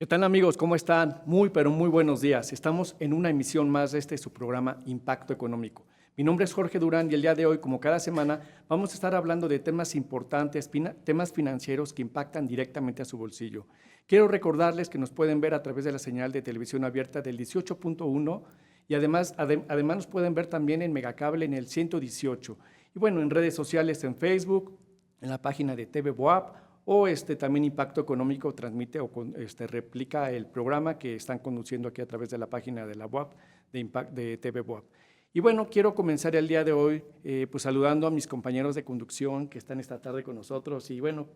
¿Qué tal amigos? ¿Cómo están? Muy, pero muy buenos días. Estamos en una emisión más de su programa Impacto Económico. Mi nombre es Jorge Durán y el día de hoy, como cada semana, vamos a estar hablando de temas importantes, temas financieros que impactan directamente a su bolsillo. Quiero recordarles que nos pueden ver a través de la señal de televisión abierta del 18.1 y además nos pueden ver también en Megacable en el 118. Y bueno, en redes sociales, en Facebook, en la página de TV Boab, o también Impacto Económico transmite o replica el programa que están conduciendo aquí a través de la página de la BOAP, de TV BOAP. Y bueno, quiero comenzar el día de hoy pues saludando a mis compañeros de conducción que están esta tarde con nosotros. Y bueno,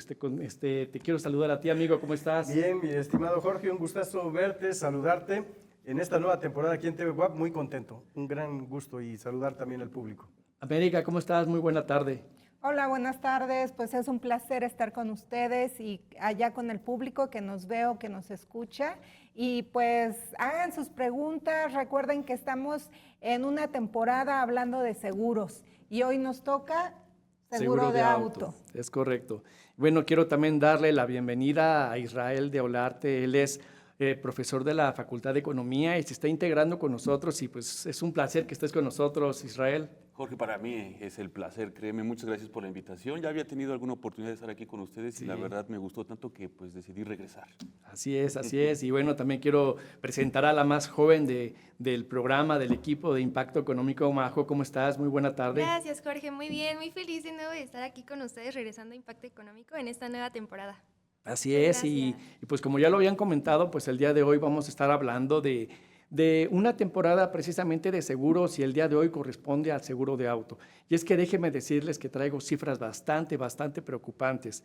te quiero saludar a ti, amigo, ¿cómo estás? Bien, mi estimado Jorge, un gustazo verte, saludarte en esta nueva temporada aquí en TV WAP, muy contento, un gran gusto y saludar también al público. América, ¿cómo estás? Muy buena tarde. Hola, buenas tardes. Pues es un placer estar con ustedes y allá con el público que nos ve o que nos escucha. Y pues hagan sus preguntas. Recuerden que estamos en una temporada hablando de seguros y hoy nos toca seguro de auto. Es correcto. Bueno, quiero también darle la bienvenida a Israel de Olarte. Él es profesor de la Facultad de Economía y se está integrando con nosotros y pues es un placer que estés con nosotros, Israel. Jorge, para mí es el placer, créeme, muchas gracias por la invitación. Ya había tenido alguna oportunidad de estar aquí con ustedes Sí. Y la verdad me gustó tanto que pues decidí regresar. Así es, así es. Y bueno, también quiero presentar a la más joven del programa, del equipo de Impacto Económico. Majo, ¿cómo estás? Muy buena tarde. Gracias, Jorge, muy bien, muy feliz de nuevo de estar aquí con ustedes regresando a Impacto Económico en esta nueva temporada. Así es, y pues como ya lo habían comentado, pues el día de hoy vamos a estar hablando de una temporada precisamente de seguros y el día de hoy corresponde al seguro de auto. Y es que déjenme decirles que traigo cifras bastante preocupantes.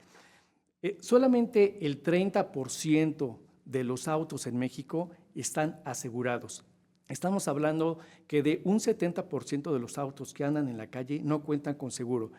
Solamente el 30% de los autos en México están asegurados. Estamos hablando que de un 70% de los autos que andan en la calle no cuentan con seguro.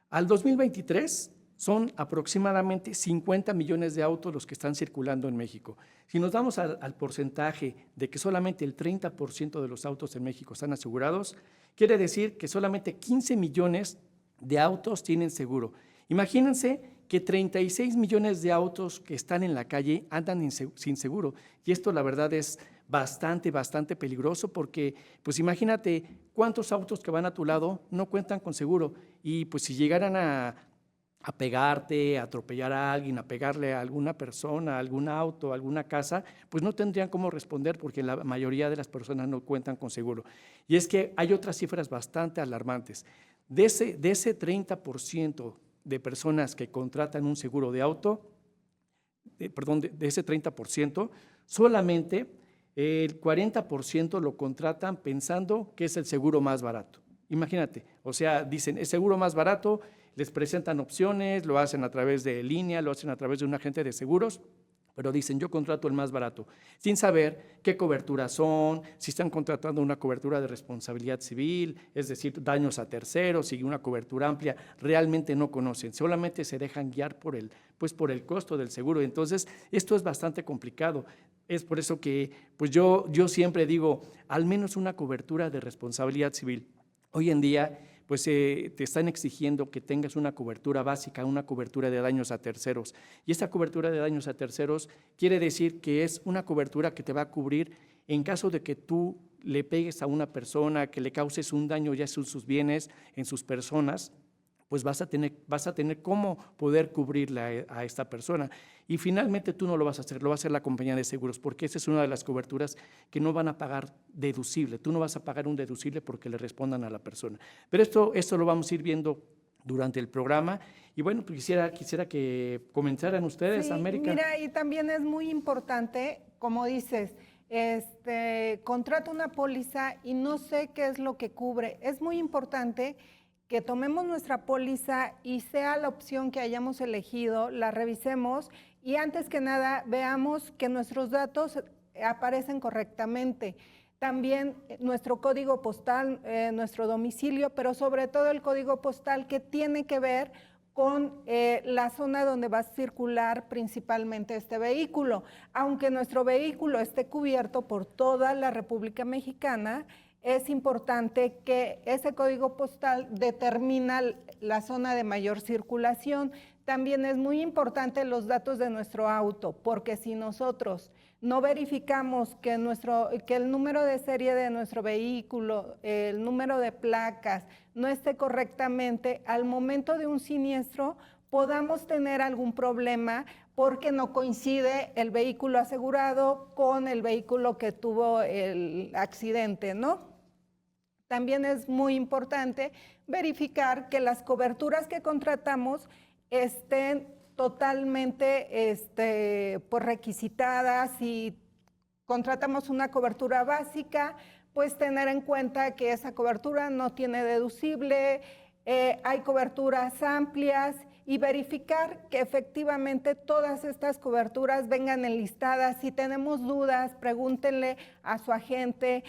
Al 2023 son aproximadamente 50 millones de autos los que están circulando en México. Si nos damos al porcentaje de que solamente el 30% de los autos en México están asegurados, quiere decir que solamente 15 millones de autos tienen seguro. Imagínense que 36 millones de autos que están en la calle andan sin seguro. Y esto la verdad es bastante peligroso porque, pues imagínate cuántos autos que van a tu lado no cuentan con seguro y pues si llegaran a pegarte, a atropellar a alguien, a pegarle a alguna persona, a algún auto, a alguna casa, pues no tendrían cómo responder porque la mayoría de las personas no cuentan con seguro. Y es que hay otras cifras bastante alarmantes. De ese 30% de personas que contratan un seguro de auto, de ese 30%, solamente el 40% lo contratan pensando que es el seguro más barato. Imagínate, o sea, dicen, es seguro más barato, les presentan opciones, lo hacen a través de línea, lo hacen a través de un agente de seguros, pero dicen, yo contrato el más barato, sin saber qué coberturas son, si están contratando una cobertura de responsabilidad civil, es decir, daños a terceros y una cobertura amplia, realmente no conocen, solamente se dejan guiar por el costo del seguro. Entonces, esto es bastante complicado. Es por eso que pues yo siempre digo, al menos una cobertura de responsabilidad civil. Hoy en día, pues te están exigiendo que tengas una cobertura básica, una cobertura de daños a terceros. Y esta cobertura de daños a terceros quiere decir que es una cobertura que te va a cubrir en caso de que tú le pegues a una persona, que le causes un daño ya en sus bienes, en sus personas, pues vas a tener cómo poder cubrirle a esta persona. Y finalmente tú no lo vas a hacer, lo va a hacer la compañía de seguros, porque esa es una de las coberturas que no van a pagar deducible. Tú no vas a pagar un deducible porque le respondan a la persona. Pero esto lo vamos a ir viendo durante el programa. Y bueno, pues quisiera que comenzaran ustedes, Sí, América. Mira, y también es muy importante, como dices, contrato una póliza y no sé qué es lo que cubre. Es muy importante que tomemos nuestra póliza y sea la opción que hayamos elegido, la revisemos y antes que nada veamos que nuestros datos aparecen correctamente. También nuestro código postal, nuestro domicilio, pero sobre todo el código postal que tiene que ver con la zona donde va a circular principalmente este vehículo. Aunque nuestro vehículo esté cubierto por toda la República Mexicana, es importante que ese código postal determina la zona de mayor circulación. También es muy importante los datos de nuestro auto, porque si nosotros no verificamos que el número de serie de nuestro vehículo, el número de placas, no esté correctamente, al momento de un siniestro podamos tener algún problema porque no coincide el vehículo asegurado con el vehículo que tuvo el accidente, ¿no? También es muy importante verificar que las coberturas que contratamos estén totalmente pues requisitadas. Si contratamos una cobertura básica, pues tener en cuenta que esa cobertura no tiene deducible, hay coberturas amplias, y verificar que efectivamente todas estas coberturas vengan enlistadas. Si tenemos dudas, pregúntenle a su agente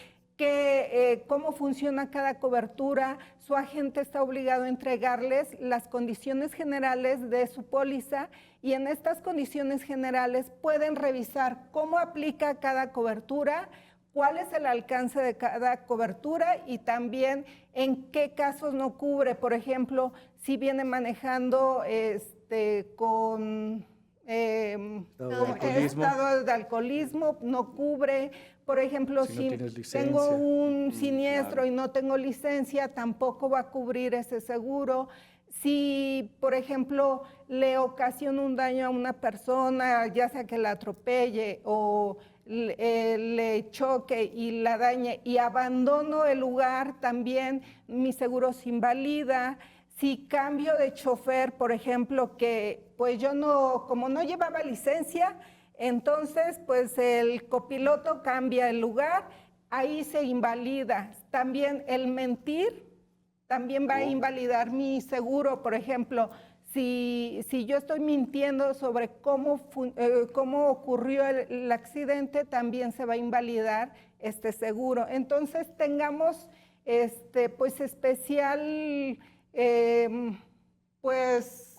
cómo funciona cada cobertura. Su agente está obligado a entregarles las condiciones generales de su póliza, y en estas condiciones generales pueden revisar cómo aplica cada cobertura, cuál es el alcance de cada cobertura y también en qué casos no cubre. Por ejemplo, si viene manejando con estado de alcoholismo, no cubre. Por ejemplo, si tengo un siniestro y no tengo licencia, tampoco va a cubrir ese seguro. Si, por ejemplo, le ocasiona un daño a una persona, ya sea que la atropelle o le choque y la dañe y abandono el lugar, también mi seguro se invalida. Si cambio de chofer, por ejemplo, que pues yo como no llevaba licencia, entonces pues el copiloto cambia el lugar, ahí se invalida. También el mentir también va a invalidar mi seguro. Por ejemplo, si yo estoy mintiendo sobre cómo ocurrió el accidente, también se va a invalidar este seguro. Entonces tengamos pues especial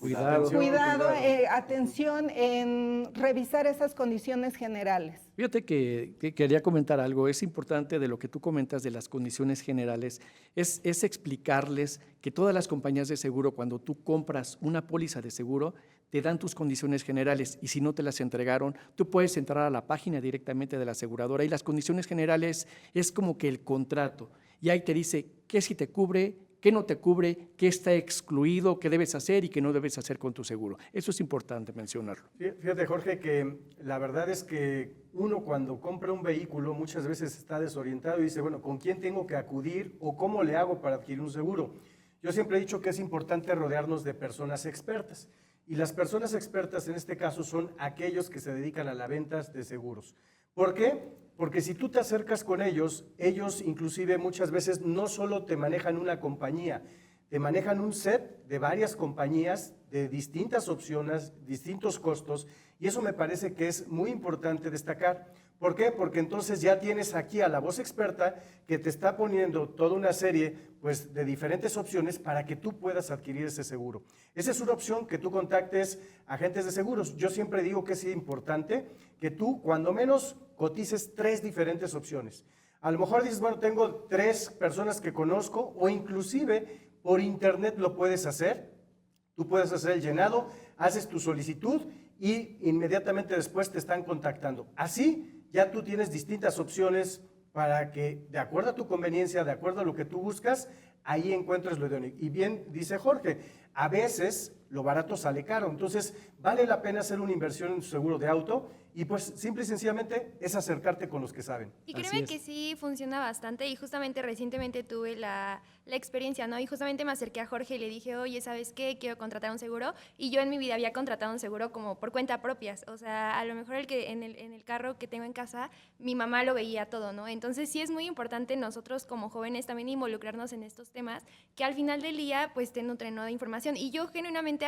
cuidado, atención en revisar esas condiciones generales. Fíjate que quería comentar algo. Es importante de lo que tú comentas de las condiciones generales, es explicarles que todas las compañías de seguro, cuando tú compras una póliza de seguro, te dan tus condiciones generales, y si no te las entregaron, tú puedes entrar a la página directamente de la aseguradora, y las condiciones generales es como que el contrato, y ahí te dice qué sí te cubre, qué no te cubre, qué está excluido, qué debes hacer y qué no debes hacer con tu seguro. Eso es importante mencionarlo. Fíjate, Jorge, que la verdad es que uno cuando compra un vehículo muchas veces está desorientado y dice, bueno, ¿con quién tengo que acudir o cómo le hago para adquirir un seguro? Yo siempre he dicho que es importante rodearnos de personas expertas, y las personas expertas en este caso son aquellos que se dedican a la venta de seguros. ¿Por qué? Porque si tú te acercas con ellos, ellos inclusive muchas veces no solo te manejan una compañía, te manejan un set de varias compañías de distintas opciones, distintos costos, y eso me parece que es muy importante destacar. ¿Por qué? Porque entonces ya tienes aquí a la voz experta que te está poniendo toda una serie pues, de diferentes opciones para que tú puedas adquirir ese seguro. Esa es una opción, que tú contactes agentes de seguros. Yo siempre digo que es importante que tú cuando menos cotices 3 diferentes opciones. A lo mejor dices, bueno, tengo 3 personas que conozco, o inclusive por internet lo puedes hacer. Tú puedes hacer el llenado, haces tu solicitud y inmediatamente después te están contactando. Así ya tú tienes distintas opciones para que, de acuerdo a tu conveniencia, de acuerdo a lo que tú buscas, ahí encuentres lo idóneo. Y bien dice Jorge, a veces lo barato sale caro, entonces vale la pena hacer una inversión en tu seguro de auto, y pues simple y sencillamente es acercarte con los que saben. Y créeme que sí funciona bastante, y justamente recientemente tuve la experiencia, ¿no? Y justamente me acerqué a Jorge y le dije, oye, ¿sabes qué? Quiero contratar un seguro, y yo en mi vida había contratado un seguro como por cuenta propia, o sea, a lo mejor en el carro que tengo en casa, mi mamá lo veía todo, ¿no? Entonces sí es muy importante nosotros como jóvenes también involucrarnos en estos temas, que al final del día pues te nutren, ¿no?, de información. Y yo genuinamente justamente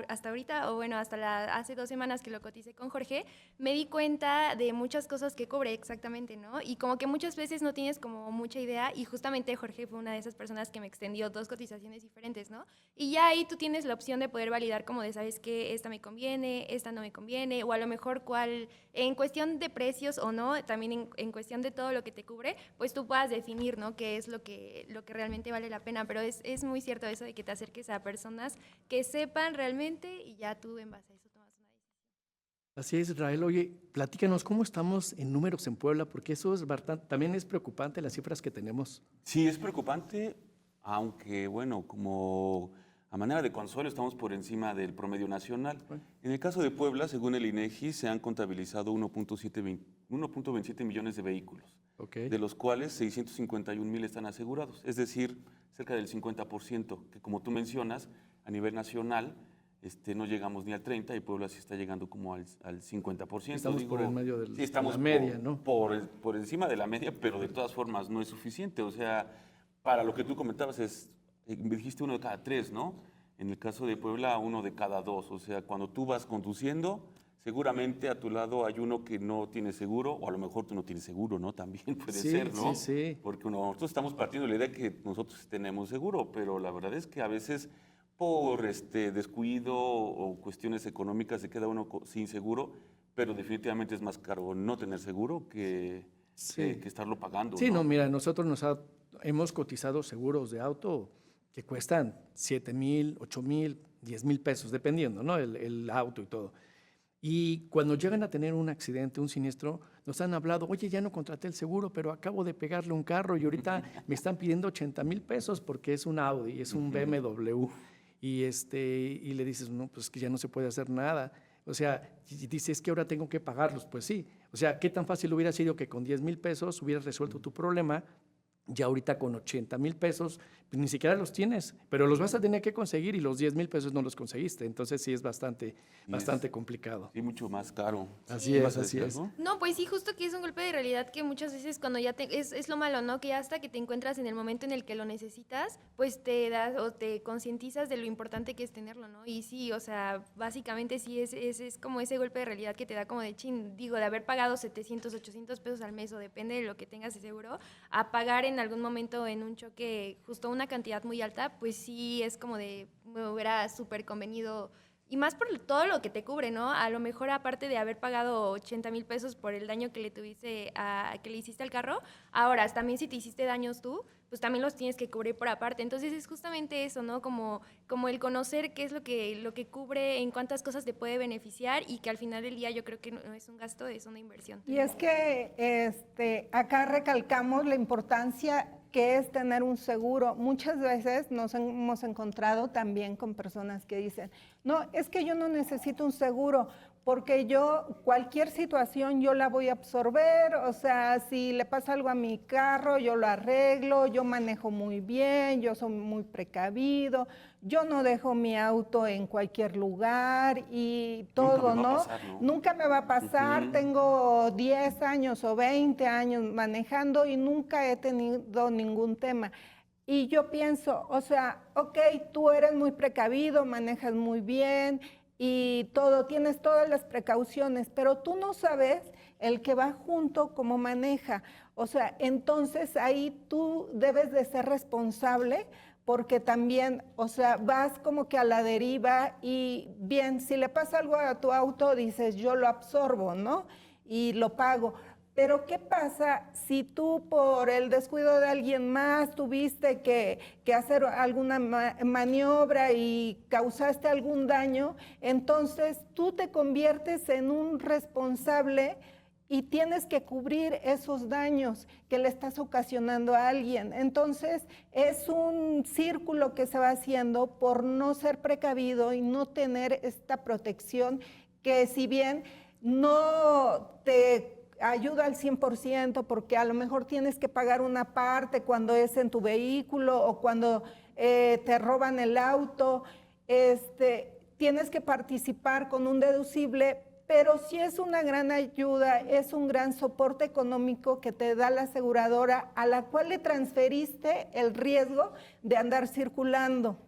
hasta ahorita, o bueno, hace 2 semanas que lo coticé con Jorge, me di cuenta de muchas cosas que cubre exactamente, ¿no? Y como que muchas veces no tienes como mucha idea, y justamente Jorge fue una de esas personas que me extendió 2 cotizaciones diferentes, ¿no? Y ya ahí tú tienes la opción de poder validar como de, ¿sabes qué? Esta me conviene, esta no me conviene, o a lo mejor cuál, en cuestión de precios o no, también en cuestión de todo lo que te cubre, pues tú puedas definir, ¿no? Qué es lo que realmente vale la pena, pero es muy cierto eso de que te acerques a personas que sepan realmente y ya tú en base a eso tomas una decisión. Así es, Israel. Oye, platícanos, ¿cómo estamos en números en Puebla? Porque eso es también es preocupante, las cifras que tenemos. Sí, es preocupante, aunque bueno, como a manera de consuelo estamos por encima del promedio nacional. En el caso de Puebla, según el INEGI, se han contabilizado 1.27 millones de vehículos, Okay. de los cuales 651,000 están asegurados, es decir, cerca del 50%, que como tú mencionas, a nivel nacional no llegamos ni al 30% y Puebla sí está llegando como al 50%. Estamos por el medio sí, estamos de la media, ¿no? por encima de la media, pero de todas formas no es suficiente. O sea, para lo que tú comentabas me dijiste 1 de cada 3, ¿no? En el caso de Puebla, 1 de cada 2. O sea, cuando tú vas conduciendo, seguramente a tu lado hay uno que no tiene seguro, o a lo mejor tú no tienes seguro, ¿no? También puede Sí, ser, ¿no? sí, sí. Porque nosotros estamos partiendo de la idea que nosotros tenemos seguro, pero la verdad es que a veces por descuido o cuestiones económicas se queda uno sin seguro, pero definitivamente es más caro no tener seguro que estarlo pagando. Sí, no, mira, nosotros hemos cotizado seguros de auto que cuestan 7,000, 8,000, 10,000 pesos, dependiendo, ¿no? El auto y todo. Y cuando llegan a tener un accidente, un siniestro, nos han hablado, oye, ya no contraté el seguro, pero acabo de pegarle un carro y ahorita me están pidiendo 80,000 pesos porque es un Audi, es un BMW. Y le dices, no, pues que ya no se puede hacer nada. O sea, y dices, es que ahora tengo que pagarlos. Pues sí. O sea, ¿qué tan fácil hubiera sido que con 10,000 pesos hubieras resuelto tu problema? Ya ahorita con 80,000 pesos, pues ni siquiera los tienes, pero los vas a tener que conseguir y los 10,000 pesos no los conseguiste. Entonces sí es bastante complicado. Sí, mucho más caro. Así ¿Ibas es, a así decir es. algo? No, pues sí, justo que es un golpe de realidad que muchas veces cuando ya es lo malo, ¿no? Que hasta que te encuentras en el momento en el que lo necesitas, pues te das o te concientizas de lo importante que es tenerlo, ¿no? Y sí, o sea, básicamente sí es como ese golpe de realidad que te da como de chin, digo, de haber pagado 700, 800 pesos al mes o depende de lo que tengas de seguro, a pagar en algún momento en un choque justo una cantidad muy alta, pues sí es como de, me hubiera súper convenido. Y más por todo lo que te cubre, ¿no? A lo mejor aparte de haber pagado 80,000 pesos por el daño que que le hiciste al carro, ahora también si te hiciste daños tú, pues también los tienes que cubrir por aparte. Entonces es justamente eso, ¿no? Como el conocer qué es lo que cubre, en cuántas cosas te puede beneficiar y que al final del día yo creo que no es un gasto, es una inversión. Y es que acá recalcamos la importancia que es tener un seguro. Muchas veces nos hemos encontrado también con personas que dicen, no, es que yo no necesito un seguro porque cualquier situación yo la voy a absorber, o sea, si le pasa algo a mi carro, yo lo arreglo, yo manejo muy bien, yo soy muy precavido, yo no dejo mi auto en cualquier lugar y todo, ¿no? Nunca me va a pasar, tengo 10 años o 20 años manejando y nunca he tenido ningún tema. Y yo pienso, o sea, ok, tú eres muy precavido, manejas muy bien y tienes todas las precauciones, pero tú no sabes el que va junto cómo maneja. O sea, entonces ahí tú debes de ser responsable porque también, o sea, vas como que a la deriva y bien, si le pasa algo a tu auto, dices, yo lo absorbo, ¿no? Y lo pago. Pero ¿qué pasa si tú por el descuido de alguien más tuviste que hacer alguna maniobra y causaste algún daño? Entonces tú te conviertes en un responsable y tienes que cubrir esos daños que le estás ocasionando a alguien. Entonces es un círculo que se va haciendo por no ser precavido y no tener esta protección que si bien no te ayuda al 100% porque a lo mejor tienes que pagar una parte cuando es en tu vehículo o cuando te roban el auto, tienes que participar con un deducible, pero sí es una gran ayuda, es un gran soporte económico que te da la aseguradora a la cual le transferiste el riesgo de andar circulando.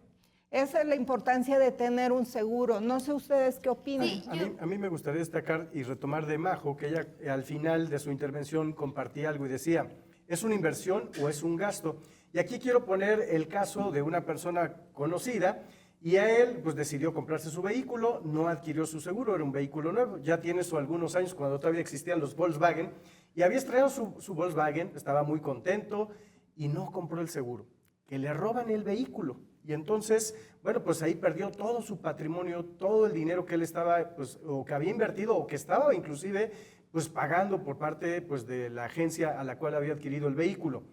Esa es la importancia de tener un seguro. No sé ustedes qué opinan. Sí. A mí me gustaría destacar y retomar de Majo, que ella al final de su intervención compartía algo y decía, ¿es una inversión o es un gasto? Y aquí quiero poner el caso de una persona conocida y a él pues decidió comprarse su vehículo, no adquirió su seguro, era un vehículo nuevo, ya tiene algunos años cuando todavía existían los Volkswagen y había estrenado su Volkswagen, estaba muy contento y no compró el seguro, que le roban el vehículo. Y entonces, bueno, pues ahí perdió todo su patrimonio, todo el dinero que él estaba, pues, o que había invertido, o que estaba inclusive, pues, pagando por parte, pues, de la agencia a la cual había adquirido el vehículo.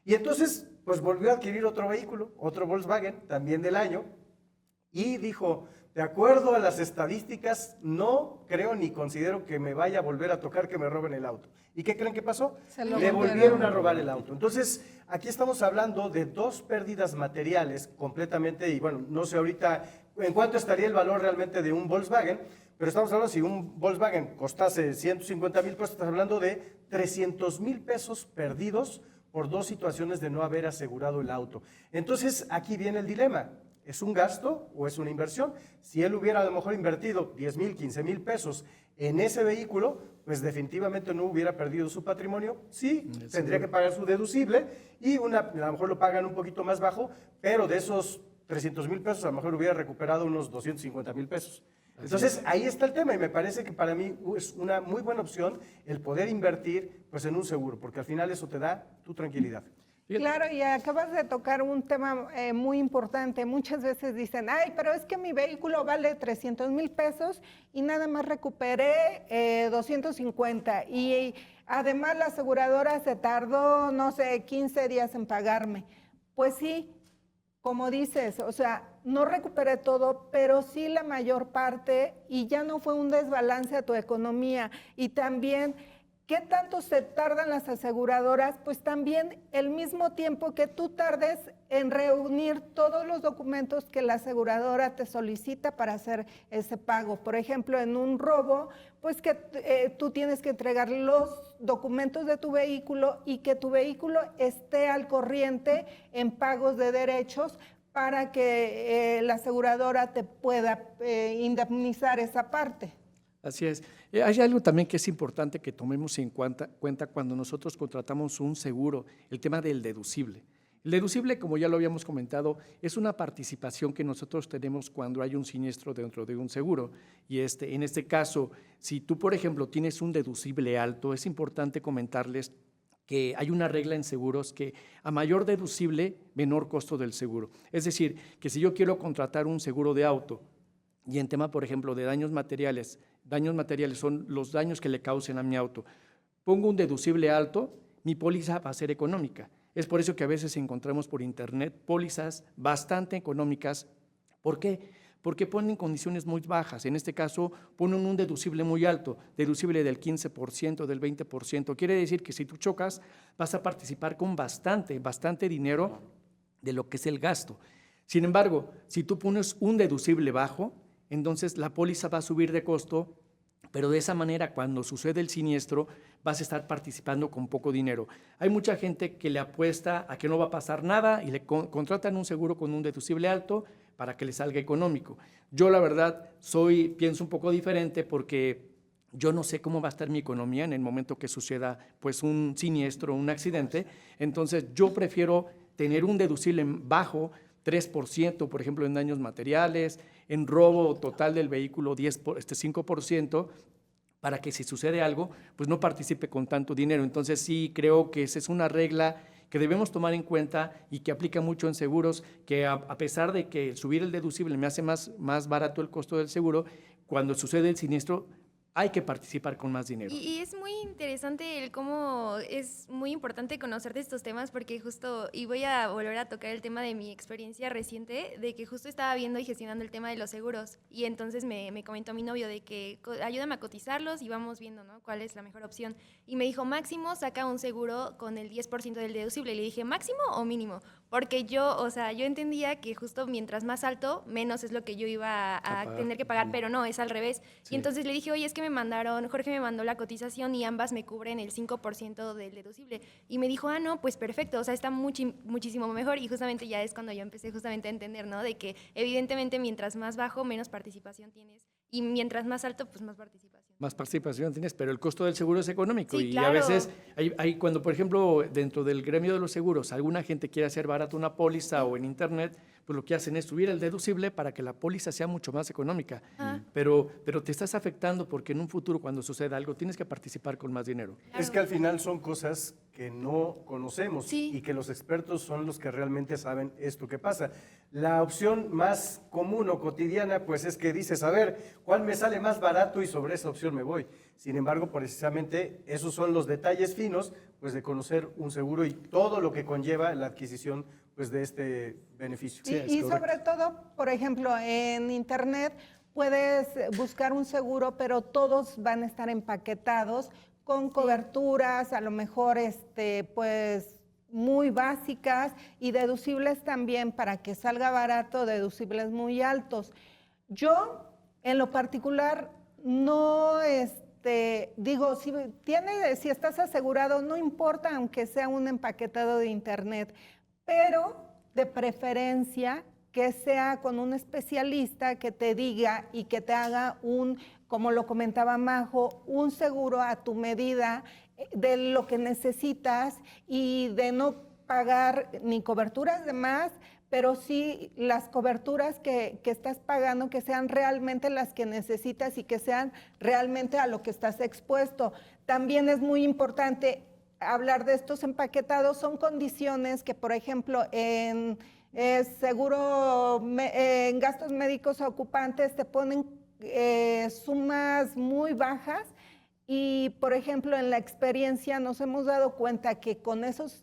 Y entonces, pues, volvió a adquirir otro vehículo, otro Volkswagen, también del año, y dijo, de acuerdo a las estadísticas, no creo ni considero que me vaya a volver a tocar que me roben el auto. ¿Y qué creen que pasó? Se lo Le volvieron volvieron a robar el auto. Entonces, aquí estamos hablando de dos pérdidas materiales completamente, y bueno, no sé ahorita en cuánto estaría el valor realmente de un Volkswagen, pero estamos hablando, si un Volkswagen costase 150,000 pesos, estamos hablando de 300,000 pesos perdidos por dos situaciones de no haber asegurado el auto. Entonces, aquí viene el dilema. ¿Es un gasto o es una inversión? Si él hubiera a lo mejor invertido 10,000, 15,000 pesos en ese vehículo, pues definitivamente no hubiera perdido su patrimonio. Sí, tendría que pagar su deducible y a lo mejor lo pagan un poquito más bajo, pero de esos 300,000 pesos a lo mejor hubiera recuperado unos 250,000 pesos. Entonces, ahí está el tema y me parece que para mí es una muy buena opción el poder invertir pues, en un seguro, porque al final eso te da tu tranquilidad. Claro, y acabas de tocar un tema muy importante. Muchas veces dicen, ay, pero es que mi vehículo vale 300,000 pesos y nada más recuperé 250. Y además la aseguradora se tardó, no sé, 15 días en pagarme. Pues sí, como dices, o sea, no recuperé todo, pero sí la mayor parte y ya no fue un desbalance a tu economía. Y también, ¿qué tanto se tardan las aseguradoras? Pues también el mismo tiempo que tú tardes en reunir todos los documentos que la aseguradora te solicita para hacer ese pago. Por ejemplo, en un robo, pues que tú tienes que entregar los documentos de tu vehículo y que tu vehículo esté al corriente en pagos de derechos para que la aseguradora te pueda indemnizar esa parte. Así es. Hay algo también que es importante que tomemos en cuenta cuando nosotros contratamos un seguro, el tema del deducible. El deducible, como ya lo habíamos comentado, es una participación que nosotros tenemos cuando hay un siniestro dentro de un seguro. Y en este caso, si tú, por ejemplo, tienes un deducible alto, es importante comentarles que hay una regla en seguros que a mayor deducible, menor costo del seguro. Es decir, que si yo quiero contratar un seguro de auto y en tema, por ejemplo, de daños materiales son los daños que le causen a mi auto, pongo un deducible alto, mi póliza va a ser económica. Es por eso que a veces encontramos por internet pólizas bastante económicas. ¿Por qué? Porque ponen condiciones muy bajas. En este caso, ponen un deducible muy alto, deducible del 15%, del 20%. Quiere decir que si tú chocas, vas a participar con bastante dinero de lo que es el gasto. Sin embargo, si tú pones un deducible bajo, entonces la póliza va a subir de costo, pero de esa manera cuando sucede el siniestro vas a estar participando con poco dinero. Hay mucha gente que le apuesta a que no va a pasar nada y le contratan un seguro con un deducible alto para que le salga económico. Yo la verdad pienso un poco diferente porque yo no sé cómo va a estar mi economía en el momento que suceda pues un siniestro, un accidente. Entonces yo prefiero tener un deducible bajo, 3%, por ejemplo, en daños materiales, en robo total del vehículo 5%, para que si sucede algo, pues no participe con tanto dinero. Entonces sí creo que esa es una regla que debemos tomar en cuenta y que aplica mucho en seguros, que a pesar de que subir el deducible me hace más barato el costo del seguro, cuando sucede el siniestro hay que participar con más dinero. Y es muy interesante el cómo es muy importante conocer de estos temas porque justo, y voy a volver a tocar el tema de mi experiencia reciente, de que justo estaba viendo y gestionando el tema de los seguros y entonces me comentó mi novio de que ayúdame a cotizarlos y vamos viendo, ¿no?, cuál es la mejor opción. Y me dijo, máximo saca un seguro con el 10% del deducible. Y le dije, ¿máximo o mínimo? Porque yo, o sea, yo entendía que justo mientras más alto, menos es lo que yo iba a pagar. tener que pagar, pero no, es al revés. Sí. Y entonces le dije, oye, es que Jorge me mandó la cotización y ambas me cubren el 5% del deducible. Y me dijo, no, pues perfecto, o sea, está muchísimo mejor. Y justamente ya es cuando yo empecé justamente a entender, ¿no? De que evidentemente mientras más bajo, menos participación tienes. Y mientras más alto, pues más participación. Más participación tienes, pero el costo del seguro es económico. Sí, y claro. a veces, cuando por ejemplo dentro del gremio de los seguros, alguna gente quiere hacer barato una póliza o en internet, pues lo que hacen es subir el deducible para que la póliza sea mucho más económica. Ah. Pero te estás afectando porque en un futuro cuando suceda algo tienes que participar con más dinero. Es que al final son cosas que no conocemos Sí. y que los expertos son los que realmente saben esto que pasa. La opción más común o cotidiana pues es que dices, a ver, ¿cuál me sale más barato? Y sobre esa opción me voy. Sin embargo, precisamente esos son los detalles finos pues de conocer un seguro y todo lo que conlleva la adquisición pues de este beneficio. Sí, es y correcto. sobre todo, por ejemplo, en internet puedes buscar un seguro, pero todos van a estar empaquetados con coberturas, a lo mejor pues muy básicas y deducibles también para que salga barato, deducibles muy altos. Yo, en lo particular, no digo, si estás asegurado, no importa aunque sea un empaquetado de internet, pero de preferencia que sea con un especialista que te diga y que te haga como lo comentaba Majo, un seguro a tu medida de lo que necesitas y de no pagar ni coberturas de más, pero sí las coberturas que estás pagando que sean realmente las que necesitas y que sean realmente a lo que estás expuesto. También es muy importante hablar de estos empaquetados, son condiciones que, por ejemplo, en en gastos médicos ocupantes te ponen sumas muy bajas y, por ejemplo, en la experiencia nos hemos dado cuenta que con esos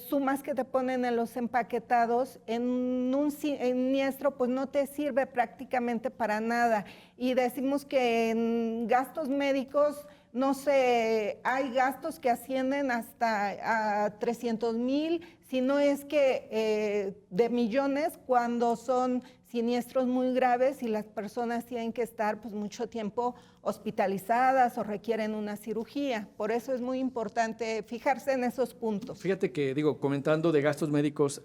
sumas que te ponen en los empaquetados, en un siniestro, pues no te sirve prácticamente para nada. Y decimos que en gastos médicos, no sé, hay gastos que ascienden hasta a 300,000, si no es que de millones, cuando son siniestros muy graves y las personas tienen que estar pues mucho tiempo hospitalizadas o requieren una cirugía. Por eso es muy importante fijarse en esos puntos. Fíjate que, comentando de gastos médicos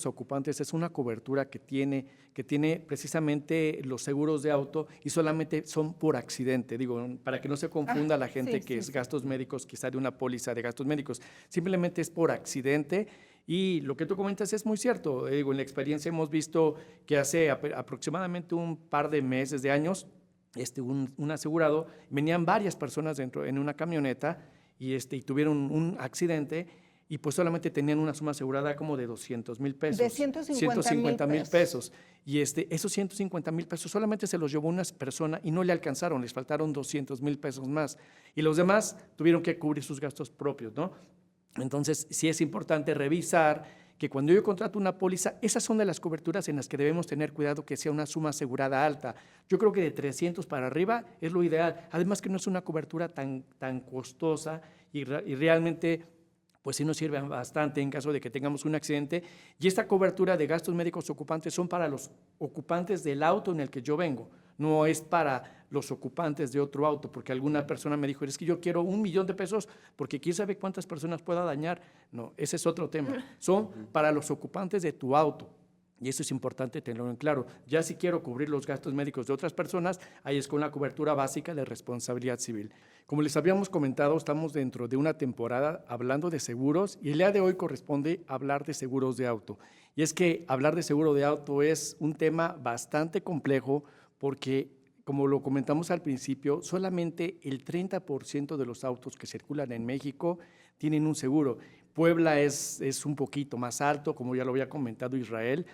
ocupantes, es una cobertura que tiene precisamente los seguros de auto y solamente son por accidente. Para que no se confunda la gente que es gastos médicos, quizá de una póliza de gastos médicos, simplemente es por accidente. Y lo que tú comentas es muy cierto. En la experiencia hemos visto que hace aproximadamente un par de meses, de años, un asegurado, venían varias personas en una camioneta y tuvieron un accidente y pues solamente tenían una suma asegurada como de 200,000 pesos. De 150,000 pesos. Y esos 150,000 pesos solamente se los llevó una persona y no le alcanzaron, les faltaron 200,000 pesos más. Y los demás tuvieron que cubrir sus gastos propios, ¿no? Entonces, sí es importante revisar que cuando yo contrato una póliza, esas son de las coberturas en las que debemos tener cuidado que sea una suma asegurada alta. Yo creo que de 300 para arriba es lo ideal. Además que no es una cobertura tan costosa y realmente pues sí nos sirve bastante en caso de que tengamos un accidente. Y esta cobertura de gastos médicos ocupantes son para los ocupantes del auto en el que yo vengo. No es para los ocupantes de otro auto, porque alguna persona me dijo, es que yo quiero 1,000,000 de pesos porque quién sabe cuántas personas pueda dañar. No, ese es otro tema. Son para los ocupantes de tu auto. Y eso es importante tenerlo en claro. Ya si quiero cubrir los gastos médicos de otras personas, ahí es con la cobertura básica de responsabilidad civil. Como les habíamos comentado, estamos dentro de una temporada hablando de seguros y el día de hoy corresponde hablar de seguros de auto. Y es que hablar de seguro de auto es un tema bastante complejo porque, como lo comentamos al principio, solamente el 30% de los autos que circulan en México tienen un seguro. Puebla es un poquito más alto, como ya lo había comentado Israel.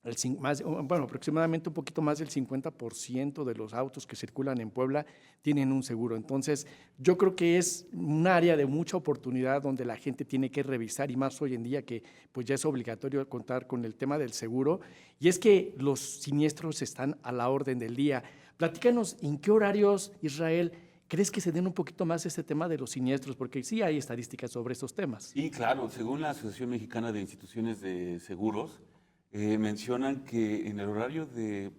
Aproximadamente un poquito más del 50% de los autos que circulan en Puebla tienen un seguro. Entonces, yo creo que es un área de mucha oportunidad donde la gente tiene que revisar, y más hoy en día que pues ya es obligatorio contar con el tema del seguro. Y es que los siniestros están a la orden del día. Platícanos en qué horarios, Israel, ¿crees que se den un poquito más ese tema de los siniestros? Porque sí hay estadísticas sobre esos temas. Y claro, según la Asociación Mexicana de Instituciones de Seguros, mencionan que en el horario de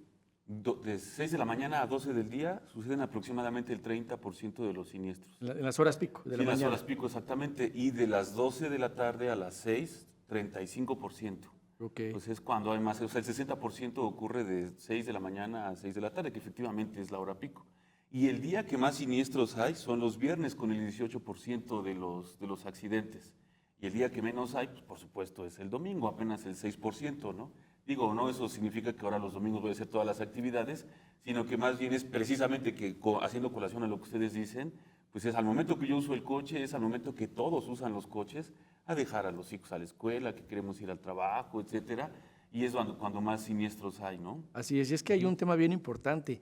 6 de la mañana a 12 del día suceden aproximadamente el 30% de los siniestros. En las horas pico de Sí, la en las mañana. horas pico, exactamente. Y de las 12 de la tarde a las 6, 35%. Ok. Pues es cuando hay más, o sea, el 60% ocurre de 6 de la mañana a 6 de la tarde, que efectivamente es la hora pico. Y el día que más siniestros hay son los viernes, con el 18% de los accidentes. Y el día que menos hay, pues por supuesto, es el domingo, apenas el 6%, ¿no? Digo, no, eso significa que ahora los domingos voy a hacer todas las actividades, sino que más bien es precisamente que, haciendo colación a lo que ustedes dicen, pues es al momento que yo uso el coche, es al momento que todos usan los coches, a dejar a los hijos a la escuela, que queremos ir al trabajo, etcétera, y es cuando más siniestros hay, ¿no? Así es, y es que hay un tema bien importante.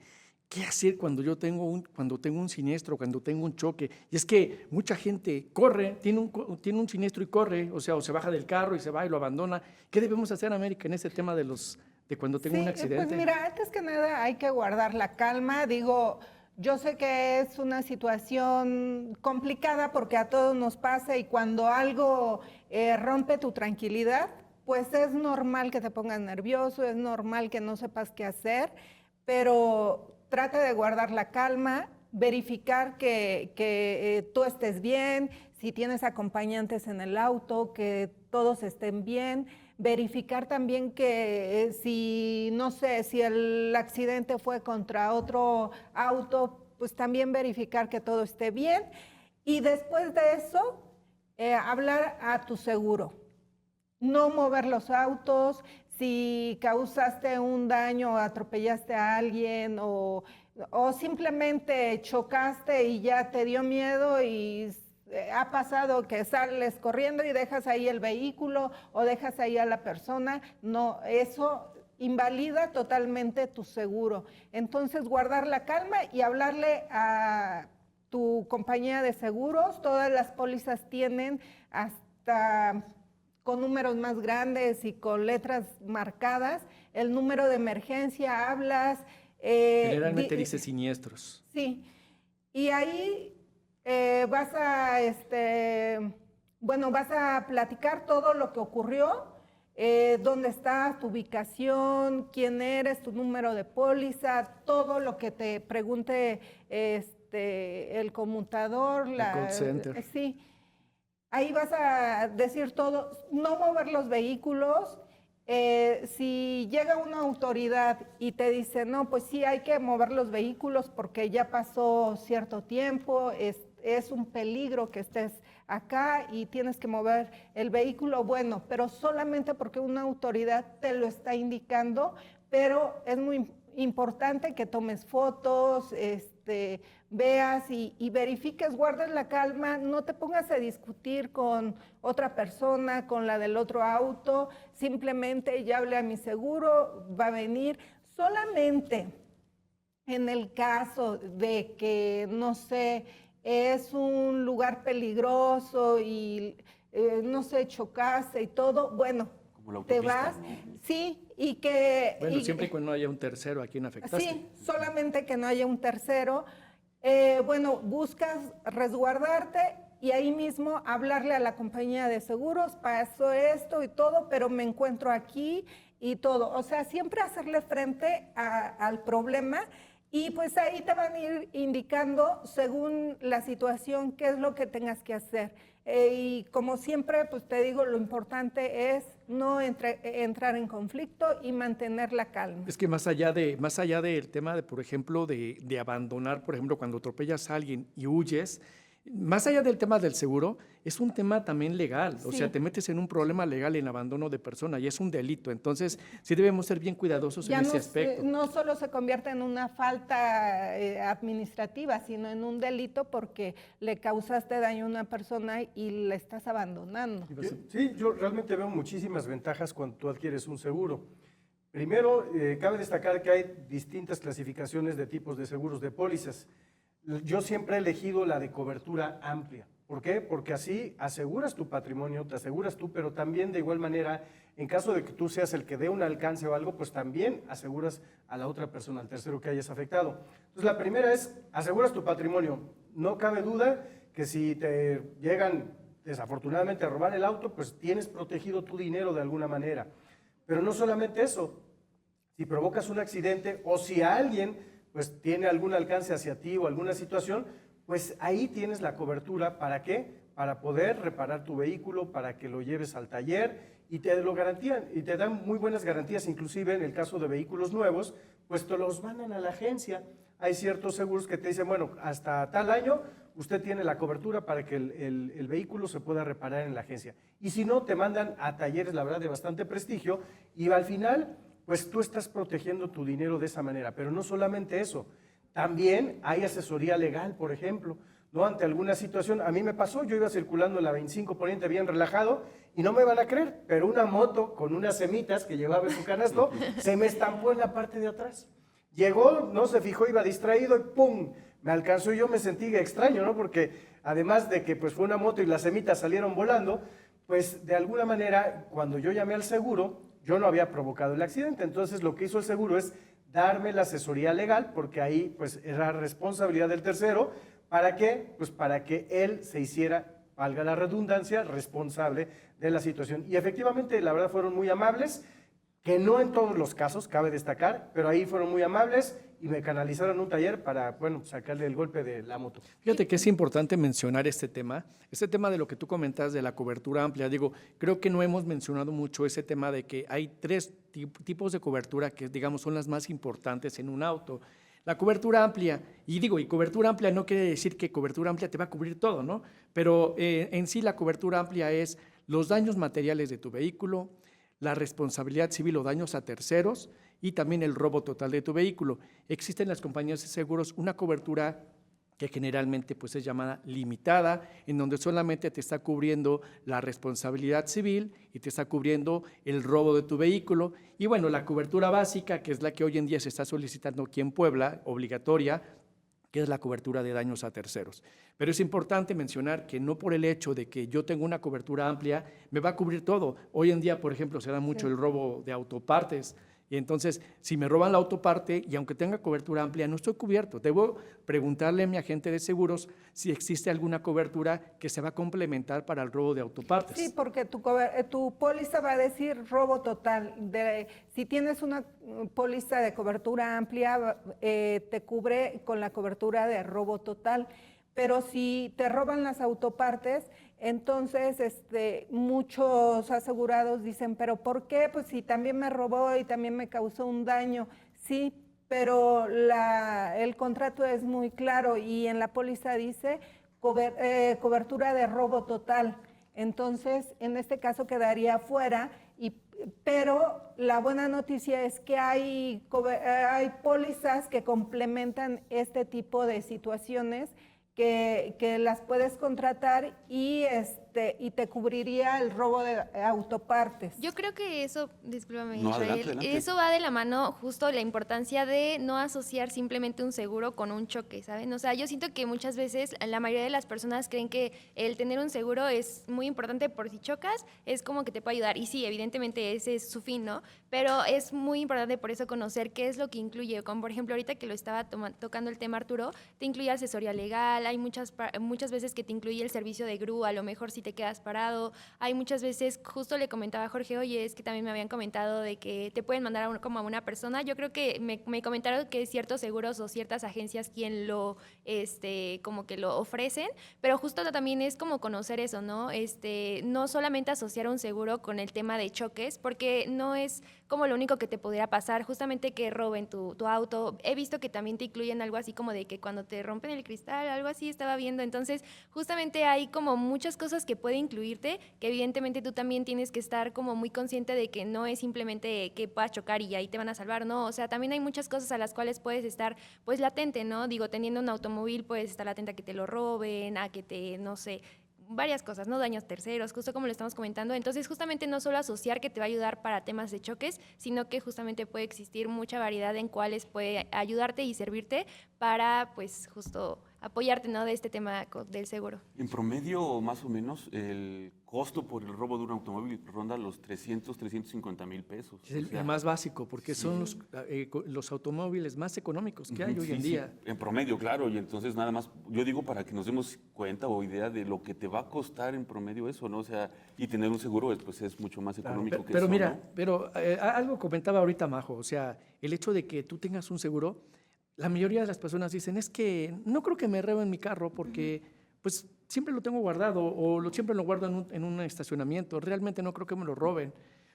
¿Qué hacer cuando yo tengo un siniestro, cuando tengo un choque? Y es que mucha gente corre, tiene un siniestro y corre, o sea, o se baja del carro y se va y lo abandona. ¿Qué debemos hacer, América, en ese tema de cuando tengo Sí, un accidente? pues mira, antes que nada hay que guardar la calma. Digo, yo sé que es una situación complicada porque a todos nos pasa y cuando algo rompe tu tranquilidad, pues es normal que te pongas nervioso, es normal que no sepas qué hacer, pero trata de guardar la calma, verificar que tú estés bien, si tienes acompañantes en el auto, que todos estén bien, verificar también que si, no sé, si el accidente fue contra otro auto, pues también verificar que todo esté bien. Y después de eso, hablar a tu seguro. No mover los autos, si causaste un daño, atropellaste a alguien o simplemente chocaste y ya te dio miedo y ha pasado que sales corriendo y dejas ahí el vehículo o dejas ahí a la persona, no, eso invalida totalmente tu seguro. Entonces, guardar la calma y hablarle a tu compañía de seguros. Todas las pólizas tienen hasta con números más grandes y con letras marcadas, el número de emergencia, hablas. Generalmente dice siniestros. Sí, y ahí vas a, vas a platicar todo lo que ocurrió, dónde estás, tu ubicación, quién eres, tu número de póliza, todo lo que te pregunte el conmutador. El call center. Sí. Ahí vas a decir todo, no mover los vehículos. Si llega una autoridad y te dice, no, pues sí, hay que mover los vehículos porque ya pasó cierto tiempo, es un peligro que estés acá y tienes que mover el vehículo, bueno, pero solamente porque una autoridad te lo está indicando, pero es muy importante que tomes fotos, veas y verifiques, guardes la calma, no te pongas a discutir con otra persona, con la del otro auto, simplemente ya hablé a mi seguro, va a venir. Solamente en el caso de que, no sé, es un lugar peligroso y, no sé, chocaste y todo, bueno, Como la te autopista, vas, ¿no? sí, y que... Bueno, siempre y cuando no haya un tercero a quien afectaste. Sí, solamente que no haya un tercero. Bueno, buscas resguardarte y ahí mismo hablarle a la compañía de seguros, pasó esto y todo, pero me encuentro aquí y todo. O sea, siempre hacerle frente al problema y pues ahí te van a ir indicando según la situación qué es lo que tengas que hacer. Y como siempre, pues te digo, lo importante es no entrar en conflicto y mantener la calma. Es que más allá del tema de, por ejemplo, de abandonar, por ejemplo, cuando atropellas a alguien y huyes, más allá del tema del seguro, es un tema también legal. O Sí. sea, te metes en un problema legal en abandono de persona y es un delito. Entonces, sí debemos ser bien cuidadosos Ya en ese no, aspecto. no solo se convierte en una falta administrativa, sino en un delito porque le causaste daño a una persona y la estás abandonando. Sí, yo realmente veo muchísimas ventajas cuando tú adquieres un seguro. Primero, cabe destacar que hay distintas clasificaciones de tipos de seguros de pólizas. Yo siempre he elegido la de cobertura amplia. ¿Por qué? Porque así aseguras tu patrimonio, te aseguras tú, pero también de igual manera, en caso de que tú seas el que dé un alcance o algo, pues también aseguras a la otra persona, al tercero que hayas afectado. Entonces, la primera es, aseguras tu patrimonio. No cabe duda que si te llegan desafortunadamente a robar el auto, pues tienes protegido tu dinero de alguna manera. Pero no solamente eso, si provocas un accidente o si alguien pues tiene algún alcance hacia ti o alguna situación, pues ahí tienes la cobertura. ¿Para qué? Para poder reparar tu vehículo, para que lo lleves al taller y te lo garantían y te dan muy buenas garantías, inclusive en el caso de vehículos nuevos, pues te los mandan a la agencia. Hay ciertos seguros que te dicen, bueno, hasta tal año usted tiene la cobertura para que el vehículo se pueda reparar en la agencia. Y si no, te mandan a talleres, la verdad, de bastante prestigio y al final, pues tú estás protegiendo tu dinero de esa manera. Pero no solamente eso, también hay asesoría legal, por ejemplo, ¿no? Ante alguna situación. A mí me pasó, yo iba circulando en la 25 Poniente bien relajado y no me van a creer, pero una moto con unas semitas que llevaba en su canasto se me estampó en la parte de atrás. Llegó, no se fijó, iba distraído y ¡pum! Me alcanzó y yo me sentí extraño, ¿no? Porque además de que pues fue una moto y las semitas salieron volando, pues de alguna manera cuando yo llamé al seguro, yo no había provocado el accidente. Entonces lo que hizo el seguro es darme la asesoría legal, porque ahí pues era responsabilidad del tercero. ¿Para qué? Pues para que él se hiciera, valga la redundancia, responsable de la situación. Y efectivamente, la verdad, fueron muy amables, que no en todos los casos, cabe destacar, pero ahí fueron muy amables y me canalizaron a un taller para, bueno, sacarle el golpe de la moto. Fíjate que es importante mencionar este tema de lo que tú comentas de la cobertura amplia. Digo, creo que no hemos mencionado mucho ese tema de que hay tres tipos de cobertura que, digamos, son las más importantes en un auto. La cobertura amplia, y cobertura amplia no quiere decir que cobertura amplia te va a cubrir todo, ¿no? Pero en sí la cobertura amplia es los daños materiales de tu vehículo, la responsabilidad civil o daños a terceros y también el robo total de tu vehículo. Existen en las compañías de seguros una cobertura que generalmente pues, es llamada limitada, en donde solamente te está cubriendo la responsabilidad civil y te está cubriendo el robo de tu vehículo. Y bueno, la cobertura básica, que es la que hoy en día se está solicitando aquí en Puebla, obligatoria, que es la cobertura de daños a terceros. Pero es importante mencionar que no por el hecho de que yo tengo una cobertura amplia, me va a cubrir todo. Hoy en día, por ejemplo, se da mucho el robo de autopartes. Y entonces, si me roban la autoparte y aunque tenga cobertura amplia, no estoy cubierto. Debo preguntarle a mi agente de seguros si existe alguna cobertura que se va a complementar para el robo de autopartes. Sí, porque tu póliza va a decir robo total. Si tienes una póliza de cobertura amplia, te cubre con la cobertura de robo total. Pero si te roban las autopartes, entonces muchos asegurados dicen, ¿pero por qué? Pues si también me robó y también me causó un daño. Sí, pero el contrato es muy claro y en la póliza dice cobertura de robo total. Entonces, en este caso quedaría fuera, pero la buena noticia es que hay pólizas que complementan este tipo de situaciones que las puedes contratar y te cubriría el robo de autopartes. Yo creo que eso, discúlpame, No, Israel, adelante. eso va de la mano justo la importancia de no asociar simplemente un seguro con un choque, ¿saben? O sea, yo siento que muchas veces la mayoría de las personas creen que el tener un seguro es muy importante por si chocas, es como que te puede ayudar. Y sí, evidentemente ese es su fin, ¿no? Pero es muy importante por eso conocer qué es lo que incluye. Como por ejemplo, ahorita que lo estaba tocando el tema Arturo, te incluye asesoría legal, hay muchas veces que te incluye el servicio de grúa, a lo mejor si te quedas parado. Hay muchas veces, justo le comentaba a Jorge, oye, es que también me habían comentado de que te pueden mandar como a una persona. Yo creo que me comentaron que ciertos seguros o ciertas agencias quien lo, como que lo ofrecen, pero justo también es como conocer eso, ¿no? No solamente asociar un seguro con el tema de choques, porque no es como lo único que te pudiera pasar, justamente que roben tu auto. He visto que también te incluyen algo así como de que cuando te rompen el cristal, algo así estaba viendo. Entonces, justamente hay como muchas cosas que puede incluirte, que evidentemente tú también tienes que estar como muy consciente de que no es simplemente que puedas chocar y ahí te van a salvar, ¿no? O sea, también hay muchas cosas a las cuales puedes estar, pues, latente, ¿no? Digo, teniendo un automóvil puedes estar latente a que te lo roben, a que te, no sé, varias cosas, ¿no? Daños terceros, justo como lo estamos comentando. Entonces, justamente no solo asociar que te va a ayudar para temas de choques, sino que justamente puede existir mucha variedad en cuáles puede ayudarte y servirte para, pues, justo apoyarte, ¿no? De este tema del seguro. En promedio, más o menos, el costo por el robo de un automóvil ronda los 350,000 pesos. Es el, O sea, el más básico, porque sí. son los automóviles más económicos que hay ujú, hoy sí, en sí, día. en promedio, claro, y entonces nada más, yo digo para que nos demos cuenta o idea de lo que te va a costar en promedio eso, ¿no? O sea, y tener un seguro pues es mucho más económico que Pero eso, mira, ¿no? pero algo comentaba ahorita Majo, o sea, el hecho de que tú tengas un seguro, la mayoría de las personas dicen, es que no creo que me roben mi carro porque pues siempre lo tengo guardado o siempre lo guardo en un estacionamiento, realmente no creo que me lo roben.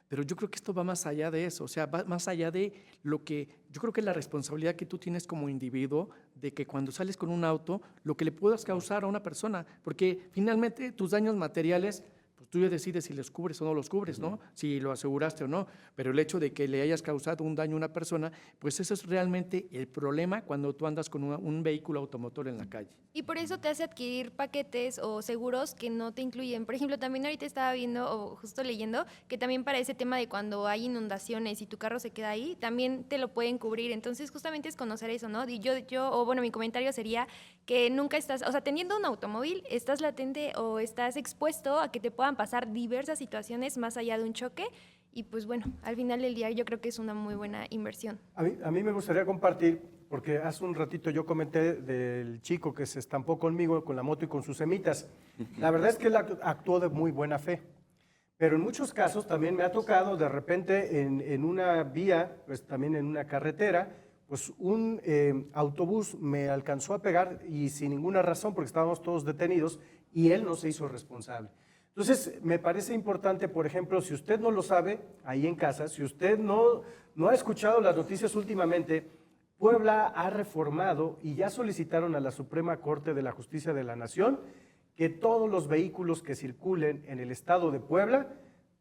Pero yo creo que esto va más allá de eso, o sea, va más allá de lo que, yo creo que la responsabilidad que tú tienes como individuo de que cuando sales con un auto, lo que le puedas causar a una persona, porque finalmente tus daños materiales, pues tú ya decides si los cubres o no los cubres, ¿no? Si lo aseguraste o no, pero el hecho de que le hayas causado un daño a una persona, pues eso es realmente el problema cuando tú andas con un vehículo automotor en la calle. Y por eso te hace adquirir paquetes o seguros que no te incluyen. Por ejemplo, también ahorita estaba viendo o justo leyendo que también para ese tema de cuando hay inundaciones y tu carro se queda ahí, también te lo pueden cubrir. Entonces, justamente es conocer eso, ¿no? Y o bueno, mi comentario sería que nunca estás, o sea, teniendo un automóvil, estás latente o estás expuesto a que te puedan pasar diversas situaciones más allá de un choque. Y pues bueno, al final del día yo creo que es una muy buena inversión. A mí me gustaría compartir, porque hace un ratito yo comenté del chico que se estampó conmigo con la moto y con sus semitas. La verdad es que él actuó de muy buena fe, pero en muchos casos también me ha tocado de repente en una vía, pues también en una carretera, pues un autobús me alcanzó a pegar y sin ninguna razón, porque estábamos todos detenidos y él no se hizo responsable. Entonces, me parece importante, por ejemplo, si usted no lo sabe, ahí en casa, si usted no ha escuchado las noticias últimamente, Puebla ha reformado y ya solicitaron a la Suprema Corte de la Justicia de la Nación que todos los vehículos que circulen en el estado de Puebla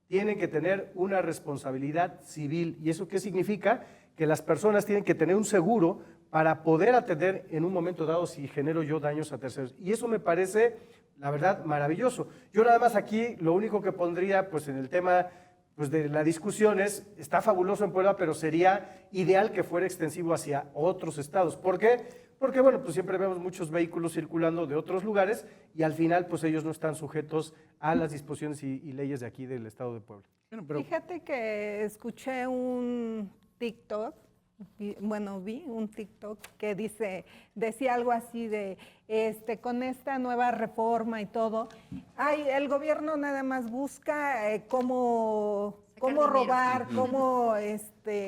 tienen que tener una responsabilidad civil. ¿Y eso qué significa? Que las personas tienen que tener un seguro para poder atender en un momento dado si genero yo daños a terceros. Y eso me parece, la verdad, maravilloso. Yo nada más aquí lo único que pondría pues en el tema pues, de la discusión es, está fabuloso en Puebla, pero sería ideal que fuera extensivo hacia otros estados. ¿Por qué? Porque bueno, pues siempre vemos muchos vehículos circulando de otros lugares y al final pues ellos no están sujetos a las disposiciones y leyes de aquí del estado de Puebla. Bueno, pero Fíjate que escuché un TikTok, vi un TikTok que decía algo así de, con esta nueva reforma y todo, el gobierno nada más busca cómo dinero. robar, cómo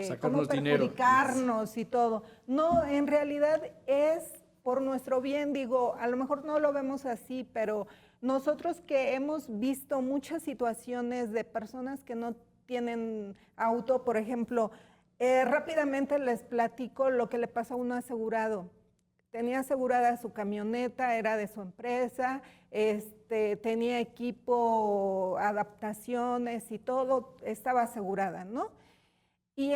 Sacarnos dinero. perjudicarnos y todo. No, en realidad es por nuestro bien, digo, a lo mejor no lo vemos así, pero nosotros que hemos visto muchas situaciones de personas que no tienen auto, por ejemplo, rápidamente les platico lo que le pasa a un asegurado. Tenía asegurada su camioneta, era de su empresa, tenía equipo, adaptaciones y todo, estaba asegurada, ¿no? Y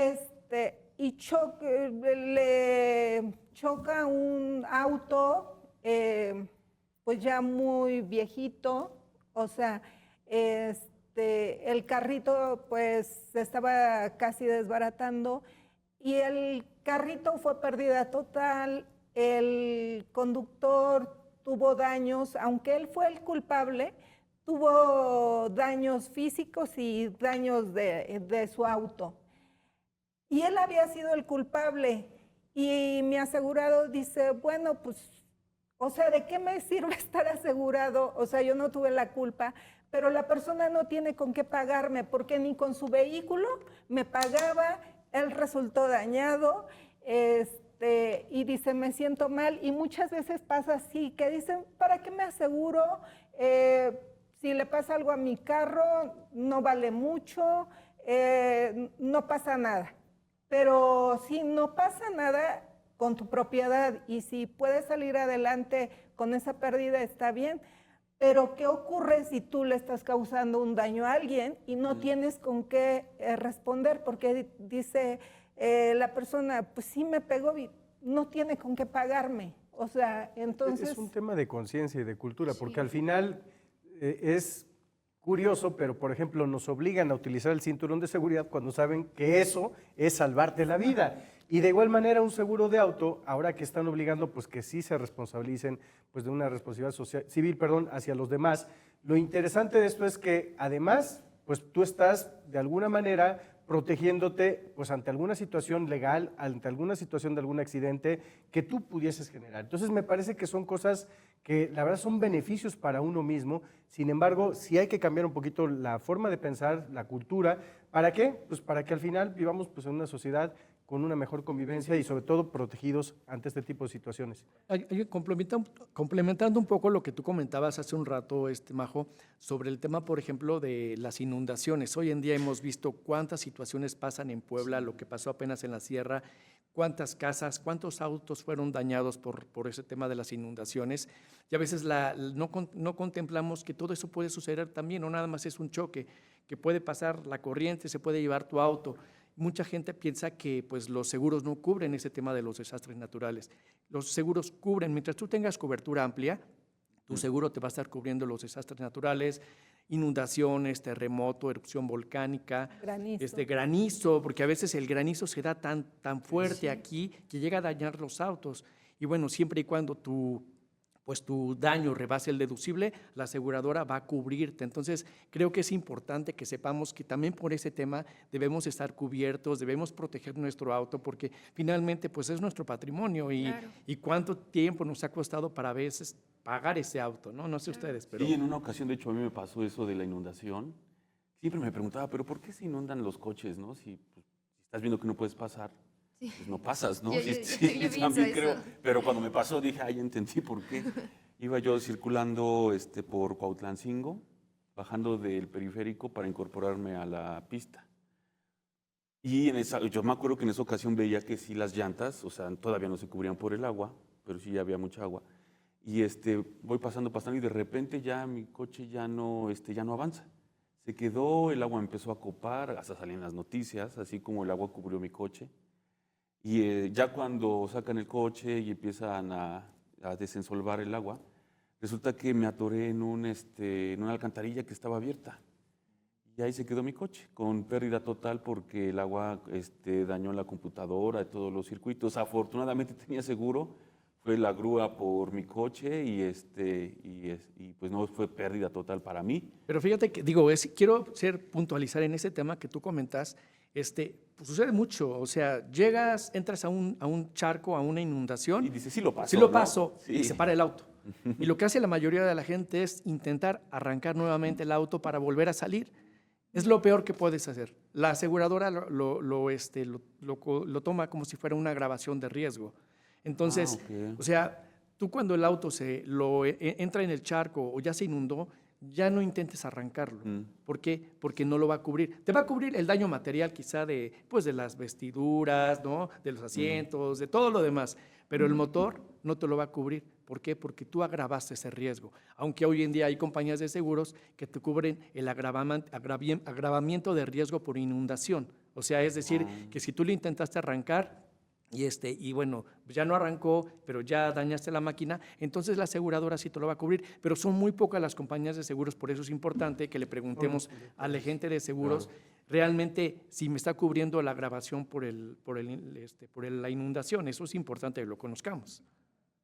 le choca un auto, pues ya muy viejito, o sea, el carrito pues se estaba casi desbaratando y el carrito fue pérdida total, el conductor tuvo daños, aunque él fue el culpable, tuvo daños físicos y daños de su auto. Y él había sido el culpable y mi asegurado dice, bueno, pues, o sea, ¿de qué me sirve estar asegurado? O sea, yo no tuve la culpa, pero la persona no tiene con qué pagarme porque ni con su vehículo me pagaba, él resultó dañado, y dice, me siento mal, y muchas veces pasa así, que dicen, ¿para qué me aseguro? Si le pasa algo a mi carro, no vale mucho, no pasa nada. Pero si no pasa nada con tu propiedad y si puedes salir adelante con esa pérdida, está bien. Pero ¿qué ocurre si tú le estás causando un daño a alguien y no tienes con qué responder? Porque dice la persona, pues sí me pegó y no tiene con qué pagarme. O sea, entonces... Es un tema de conciencia y de cultura, porque al final es curioso, pero por ejemplo nos obligan a utilizar el cinturón de seguridad cuando saben que eso es salvarte la vida. Y de igual manera un seguro de auto, ahora que están obligando pues que sí se responsabilicen pues de una responsabilidad civil, hacia los demás, lo interesante de esto es que además pues tú estás de alguna manera protegiéndote pues ante alguna situación legal, ante alguna situación de algún accidente que tú pudieses generar. Entonces me parece que son cosas que la verdad son beneficios para uno mismo. Sin embargo, sí hay que cambiar un poquito la forma de pensar, la cultura. ¿Para qué? Pues para que al final vivamos pues en una sociedad con una mejor convivencia y sobre todo protegidos ante este tipo de situaciones. Complementando un poco lo que tú comentabas hace un rato, Majo, sobre el tema, por ejemplo, de las inundaciones. Hoy en día hemos visto cuántas situaciones pasan en Puebla, lo que pasó apenas en la sierra, cuántas casas, cuántos autos fueron dañados por ese tema de las inundaciones. Y a veces no contemplamos que todo eso puede suceder también, no nada más es un choque, que puede pasar la corriente, se puede llevar tu auto. Mucha gente piensa que pues, los seguros no cubren ese tema de los desastres naturales. Los seguros cubren, mientras tú tengas cobertura amplia, tu seguro te va a estar cubriendo los desastres naturales, inundaciones, terremoto, erupción volcánica, granizo, porque a veces el granizo se da tan fuerte aquí que llega a dañar los autos. Y bueno, siempre y cuando tu daño rebase el deducible, la aseguradora va a cubrirte. Entonces, creo que es importante que sepamos que también por ese tema debemos estar cubiertos, debemos proteger nuestro auto, porque finalmente pues es nuestro patrimonio y cuánto tiempo nos ha costado para a veces pagar ese auto, ¿no? No sé ustedes, pero... Sí, en una ocasión, de hecho, a mí me pasó eso de la inundación. Siempre me preguntaba, ¿pero por qué se inundan los coches, no? Si estás viendo que no puedes pasar, pues no pasas, ¿no? Yo También pienso creo. eso. Pero cuando me pasó dije, ya entendí por qué. Iba yo circulando por Cuautlancingo, bajando del periférico para incorporarme a la pista. Y yo me acuerdo que en esa ocasión veía que sí las llantas, o sea, todavía no se cubrían por el agua, pero sí ya había mucha agua. Y voy pasando y de repente ya mi coche ya no avanza. Se quedó, el agua empezó a copar, hasta salían las noticias, así como el agua cubrió mi coche. Y ya cuando sacan el coche y empiezan a desensolvar el agua, resulta que me atoré en una alcantarilla que estaba abierta. Y ahí se quedó mi coche, con pérdida total porque el agua dañó la computadora y todos los circuitos. Afortunadamente tenía seguro, fue la grúa por mi coche y pues no fue pérdida total para mí. Pero fíjate que, quiero puntualizar en ese tema que tú comentas, pues sucede mucho, o sea, entras a un charco, a una inundación. Y dices, sí lo paso. Sí lo paso, ¿no? Sí. y se para el auto. Y lo que hace la mayoría de la gente es intentar arrancar nuevamente el auto para volver a salir. Es lo peor que puedes hacer. La aseguradora lo toma como si fuera una grabación de riesgo. Entonces, okay. O sea, tú cuando el auto entra en el charco o ya se inundó, ya no intentes arrancarlo. ¿Por qué? Porque no lo va a cubrir. Te va a cubrir el daño material quizá de las vestiduras, ¿no? De los asientos, de todo lo demás, pero el motor no te lo va a cubrir. ¿Por qué? Porque tú agravaste ese riesgo. Aunque hoy en día hay compañías de seguros que te cubren el agravamiento de riesgo por inundación. O sea, es decir, que si tú le intentaste arrancar, y bueno, ya no arrancó, pero ya dañaste la máquina, entonces la aseguradora sí te lo va a cubrir, pero son muy pocas las compañías de seguros, por eso es importante que le preguntemos al agente de seguros realmente si me está cubriendo la agravación por la inundación. Eso es importante que lo conozcamos.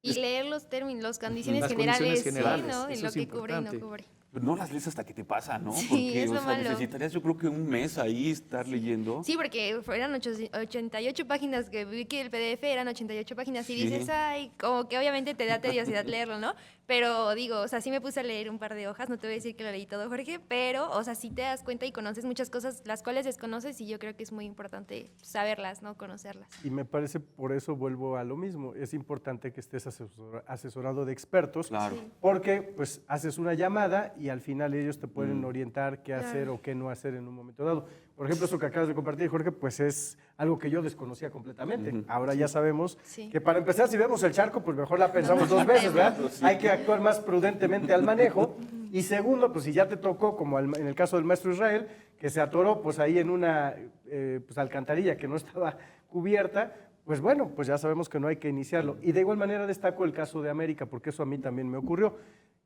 Y leer los términos, las condiciones Las generales, condiciones generales, ¿no? De eso lo es que cubre y no importante. cubre. No las lees hasta que te pasa, ¿no? Sí, Porque es lo malo. necesitarías yo creo que un mes ahí estar leyendo. Sí, porque eran 88 páginas, que vi que el PDF eran 88 páginas y Sí. dices, ay, como que obviamente te da tediosidad leerlo, ¿no? Pero digo, o sea, sí me puse a leer un par de hojas, no te voy a decir que lo leí todo, Jorge, pero, o sea, sí te das cuenta y conoces muchas cosas, las cuales desconoces y yo creo que es muy importante saberlas, ¿no? Conocerlas. Y me parece, por eso vuelvo a lo mismo, es importante que estés asesorado de expertos, Claro. porque pues haces una llamada y al final ellos te pueden orientar qué Claro. hacer o qué no hacer en un momento dado. Por ejemplo, eso que acabas de compartir, Jorge, pues es algo que yo desconocía completamente. Ahora ya sabemos Sí. que para empezar, si vemos el charco, pues mejor la pensamos dos veces, ¿verdad? Hay que actuar más prudentemente al manejo. Y segundo, pues si ya te tocó, como en el caso del maestro Israel, que se atoró pues ahí en una pues, alcantarilla que no estaba cubierta, pues bueno, pues ya sabemos que no hay que iniciarlo. Y de igual manera destaco el caso de América, porque eso a mí también me ocurrió.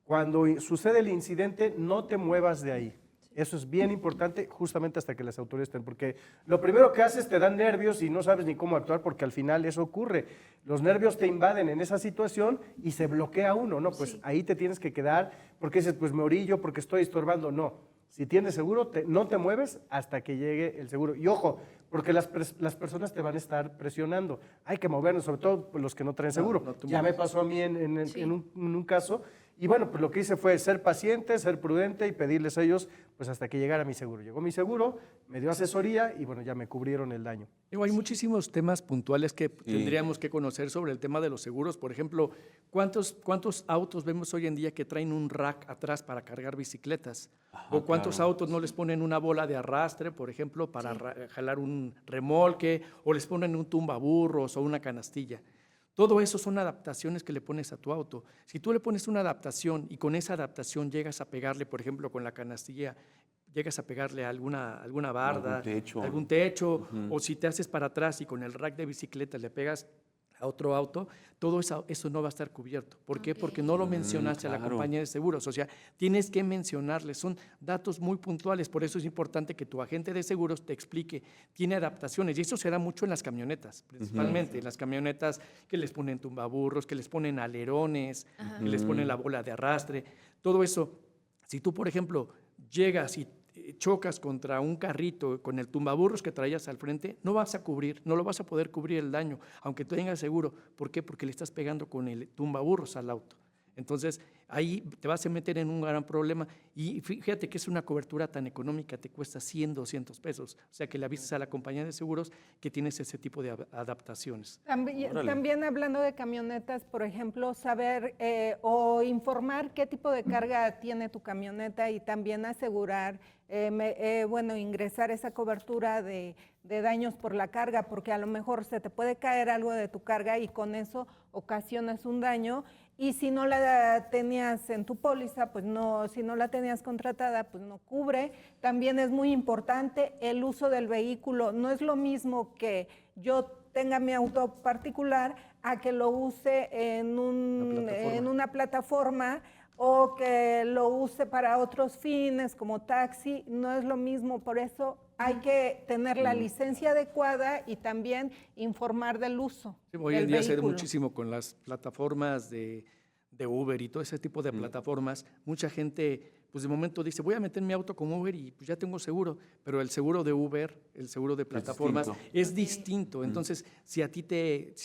Cuando sucede el incidente, no te muevas de ahí. Eso es bien importante justamente hasta que las autoridades estén, porque lo primero que haces te dan nervios y no sabes ni cómo actuar porque al final eso ocurre. Los nervios te invaden en esa situación y se bloquea uno, ¿no? Pues ahí te tienes que quedar porque dices, pues me orillo porque estoy estorbando. No, si tienes seguro, no te mueves hasta que llegue el seguro. Y ojo, porque las personas te van a estar presionando. Hay que movernos, sobre todo los que no traen seguro. Ya me pasó a mí en un caso. Y bueno, pues lo que hice fue ser paciente, ser prudente y pedirles a ellos, pues hasta que llegara mi seguro. Llegó mi seguro, me dio asesoría y bueno, ya me cubrieron el daño. Digo, hay muchísimos temas puntuales que tendríamos que conocer sobre el tema de los seguros. Por ejemplo, ¿cuántos autos vemos hoy en día que traen un rack atrás para cargar bicicletas? ¿O cuántos autos no les ponen una bola de arrastre, por ejemplo, para jalar un remolque? ¿O les ponen un tumbaburros o una canastilla? Todo eso son adaptaciones que le pones a tu auto. Si tú le pones una adaptación y con esa adaptación llegas a pegarle, por ejemplo, con la canastilla, llegas a pegarle a alguna barda, algún techo, o si te haces para atrás y con el rack de bicicleta le pegas a otro auto, todo eso no va a estar cubierto. ¿Por qué? Porque no lo mencionaste a la compañía de seguros. O sea, tienes que mencionarles. Son datos muy puntuales. Por eso es importante que tu agente de seguros te explique. Tiene adaptaciones. Y eso se da mucho en las camionetas, principalmente. En las camionetas que les ponen tumbaburros, que les ponen alerones, que les ponen la bola de arrastre. Todo eso, si tú, por ejemplo, llegas y chocas contra un carrito con el tumbaburros que traías al frente, no vas a cubrir, no lo vas a poder cubrir el daño, aunque tengas seguro. ¿Por qué? Porque le estás pegando con el tumbaburros al auto. Entonces, ahí te vas a meter en un gran problema. Y fíjate que es una cobertura tan económica, te cuesta 100, 200 pesos. O sea, que le avises a la compañía de seguros que tienes ese tipo de adaptaciones. También hablando de camionetas, por ejemplo, saber o informar qué tipo de carga tiene tu camioneta y también asegurar, ingresar esa cobertura de daños por la carga, porque a lo mejor se te puede caer algo de tu carga y con eso ocasionas un daño. Y si no la tenías en tu póliza, pues no, si no la tenías contratada, pues no cubre. También es muy importante el uso del vehículo. No es lo mismo que yo tenga mi auto particular a que lo use en una plataforma o que lo use para otros fines como taxi. No es lo mismo, por eso hay que tener la licencia adecuada y también informar del uso. Sí, hoy en día se ve muchísimo con las plataformas de Uber y todo ese tipo de plataformas. Mucha gente, pues de momento dice, voy a meter mi auto con Uber y pues ya tengo seguro, pero el seguro de Uber, el seguro de plataformas es distinto. Entonces, si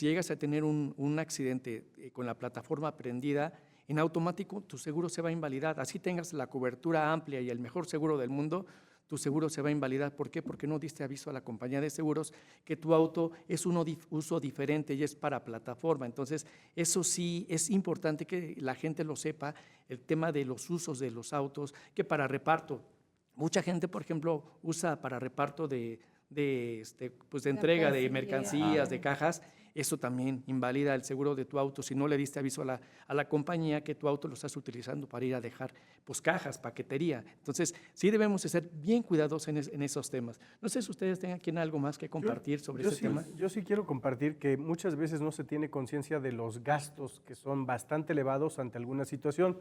llegas a tener un accidente con la plataforma prendida, en automático tu seguro se va a invalidar. Así tengas la cobertura amplia y el mejor seguro del mundo, tu seguro se va a invalidar. ¿Por qué? Porque no diste aviso a la compañía de seguros que tu auto es un uso diferente y es para plataforma. Entonces, eso sí es importante que la gente lo sepa, el tema de los usos de los autos, que para reparto. Mucha gente, por ejemplo, usa para reparto de entrega de mercancías, de cajas. Eso también invalida el seguro de tu auto si no le diste aviso a la compañía que tu auto lo estás utilizando para ir a dejar cajas, paquetería. Entonces, sí debemos de ser bien cuidadosos en esos temas. No sé si ustedes tengan algo más que compartir sobre ese tema. Yo sí quiero compartir que muchas veces no se tiene conciencia de los gastos que son bastante elevados ante alguna situación.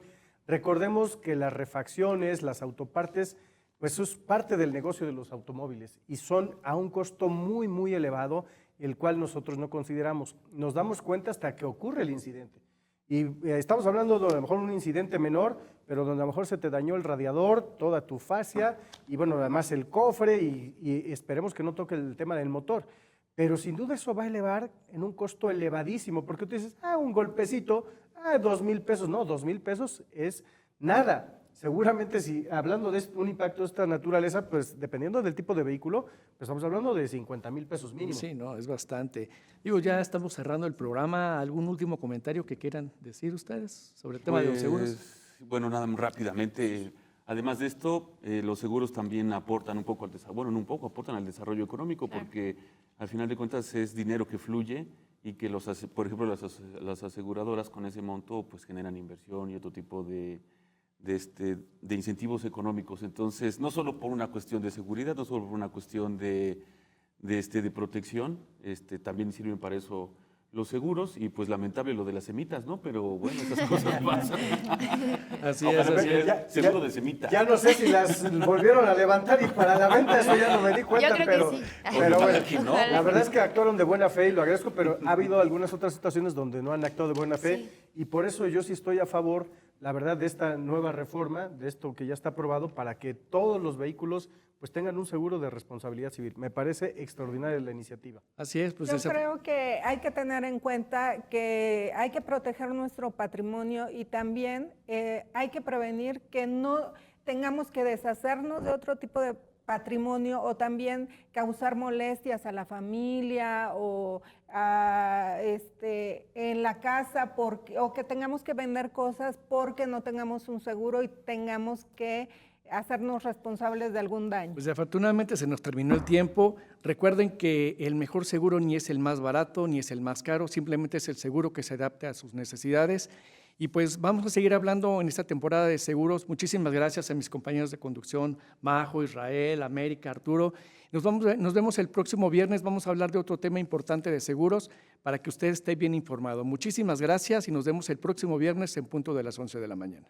Recordemos que las refacciones, las autopartes, pues eso es parte del negocio de los automóviles y son a un costo muy, muy elevado, el cual nosotros no consideramos. Nos damos cuenta hasta que ocurre el incidente. Y estamos hablando de a lo mejor un incidente menor, pero donde a lo mejor se te dañó el radiador, toda tu fascia y bueno, además el cofre y esperemos que no toque el tema del motor. Pero sin duda eso va a elevar en un costo elevadísimo, porque tú dices, un golpecito, 2,000 pesos. No, 2,000 pesos es nada. Seguramente si hablando de un impacto de esta naturaleza, pues dependiendo del tipo de vehículo, pues estamos hablando de 50,000 pesos mínimo. Sí, no, es bastante. Digo, ya estamos cerrando el programa. ¿Algún último comentario que quieran decir ustedes sobre el tema de los seguros? Bueno, nada, rápidamente. Además de esto, los seguros también aportan un poco al desarrollo, bueno, no un poco, aportan al desarrollo económico porque al final de cuentas es dinero que fluye y que, por ejemplo, las aseguradoras con ese monto pues generan inversión y otro tipo de incentivos económicos. Entonces, no solo por una cuestión de seguridad, no solo por una cuestión de protección, también sirven para eso los seguros y pues lamentable lo de las semitas, ¿no? Pero bueno, esas cosas pasan. Así Ojalá es, así me- es. seguro de semita. Ya no sé si las volvieron a levantar y para la venta, eso ya no me di cuenta, Yo creo pero, que sí. pero bueno, Ojalá que no. la verdad es que actuaron de buena fe y lo agradezco, pero ha habido algunas otras situaciones donde no han actuado de buena fe y por eso yo sí estoy a favor, la verdad, de esta nueva reforma, de esto que ya está aprobado, para que todos los vehículos pues tengan un seguro de responsabilidad civil. Me parece extraordinaria la iniciativa. Así es, pues Yo esa- creo que hay que tener en cuenta que hay que proteger nuestro patrimonio y también hay que prevenir que no tengamos que deshacernos de otro tipo de patrimonio o también causar molestias a la familia o en la casa o que tengamos que vender cosas porque no tengamos un seguro y tengamos que hacernos responsables de algún daño. Pues afortunadamente se nos terminó el tiempo. Recuerden que el mejor seguro ni es el más barato ni es el más caro, simplemente es el seguro que se adapte a sus necesidades. Y pues vamos a seguir hablando en esta temporada de seguros. Muchísimas gracias a mis compañeros de conducción, Majo, Israel, América, Arturo. Nos vemos el próximo viernes. Vamos a hablar de otro tema importante de seguros para que usted esté bien informado. Muchísimas gracias y nos vemos el próximo viernes en punto de las 11 de la mañana.